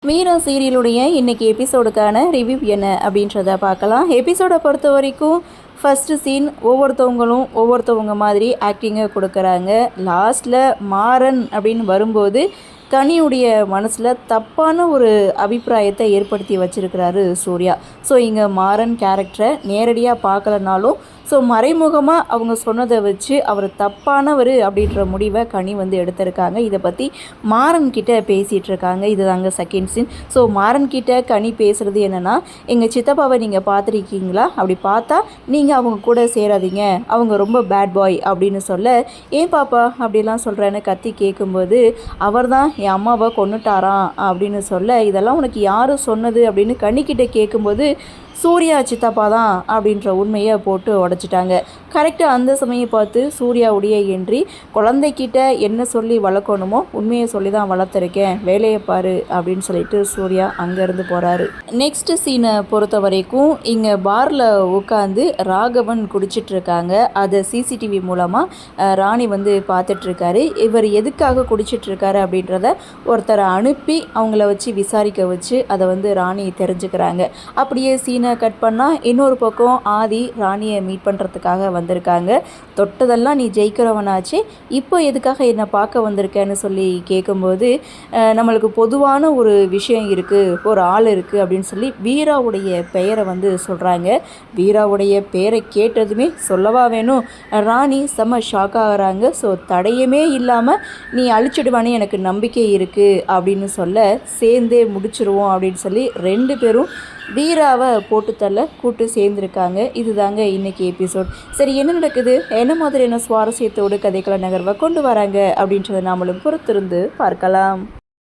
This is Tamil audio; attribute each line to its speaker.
Speaker 1: வீரா சீரியலுடைய இன்றைக்கி எபிசோடுக்கான ரிவ்யூ என்ன அப்படின்றத பார்க்கலாம். எபிசோடை பொறுத்த வரைக்கும் ஃபஸ்ட்டு சீன் ஒவ்வொருத்தவங்க மாதிரி ஆக்டிங்கை கொடுக்குறாங்க. லாஸ்ட்டில் மாறன் அப்படின்னு வரும்போது கனியுடைய மனசில் தப்பான ஒரு அபிப்பிராயத்தை ஏற்படுத்தி வச்சிருக்கிறாரு சூர்யா. ஸோ இங்கே மாறன் கேரக்டரை நேரடியாக பார்க்கலனாலும் மறைமுகமாக அவங்க சொன்னதை வச்சு அவர் தப்பானவர் அப்படின்ற முடிவை கனி எடுத்திருக்காங்க. இதை பற்றி மாறன் கிட்ட பேசிகிட்டு இருக்காங்க. இது தாங்க செகண்ட் சீன். மாறன் கிட்ட கனி பேசுகிறது என்னென்னா, எங்கள் சித்தப்பாவை நீங்கள் பார்த்துருக்கீங்களா? அப்படி பார்த்தா நீங்கள் அவங்க கூட சேராதீங்க, அவங்க ரொம்ப பேட் பாய் அப்படின்னு சொல்ல, ஏன் பாப்பா அப்படிலாம் சொல்கிறேன்னு கத்தி கேட்கும்போது, அவர் தான் என் அம்மாவை கொன்னுட்டாராம் அப்படின்னு சொல்ல, இதெல்லாம் உனக்கு யார் சொன்னது அப்படின்னு கனிக்கிட்ட கேட்கும்போது, சூர்யா சித்தப்பா தான் அப்படின்ற உண்மையை போட்டு உடச்சிட்டாங்க. கரெக்டாக அந்த சமயம் பார்த்து சூர்யாவுடைய என்றி, குழந்தைக்கிட்ட என்ன சொல்லி வளர்க்கணுமோ உண்மையை சொல்லி தான் வளர்த்துருக்கேன், வேலையை பாரு அப்படின்னு சொல்லிட்டு சூர்யா அங்கேருந்து போகிறாரு. நெக்ஸ்ட் சீனை பொறுத்த வரைக்கும் இங்கே பாரில் உட்காந்து ராகவன் குடிச்சிட்ருக்காங்க. அதை சிசிடிவி மூலமாக ராணி பார்த்துட்ருக்காரு. இவர் எதுக்காக குடிச்சிட்ருக்காரு அப்படின்றத ஒருத்தரை அனுப்பி அவங்கள வச்சு விசாரிக்க வச்சு அதை ராணி தெரிஞ்சுக்கிறாங்க. அப்படியே சீனை கட் பண்ணால் இன்னொரு பக்கம் ஆதி ராணியை மீட் பண்ணுறதுக்காக வந்திருக்காங்க. தொட்டதெல்லாம் நீ ஜெயிக்கிறவனாச்சு, இப்போ எதுக்காக என்னை பார்க்க வந்திருக்கேன்னு சொல்லி கேட்கும்போது, நம்மளுக்கு பொதுவான ஒரு விஷயம் இருக்குது, ஒரு ஆள் இருக்குது அப்படின்னு சொல்லி வீராவுடைய பெயரை சொல்கிறாங்க. வீராவுடைய பேரை கேட்டதுமே சொல்லவா வேணும், ராணி செம்ம ஷாக் ஆகிறாங்க. தடையமே இல்லாமல் நீ அழிச்சிடுவானே எனக்கு நம்பிக்கை இருக்குது அப்படின்னு சொல்ல, சேர்ந்தே முடிச்சிருவோம் அப்படின்னு சொல்லி ரெண்டு பேரும் வீராவை போட்டு தள்ள கூட்டு சேர்ந்துருக்காங்க. இதுதாங்க இன்றைக்கி எபிசோட். சரி, என்ன நடக்குது, என்ன மாதிரியான சுவாரஸ்யத்தோடு கதைக்கள நகர்வை கொண்டு வராங்க அப்படின்றத நாமளும் பொறுத்திருந்து பார்க்கலாம்.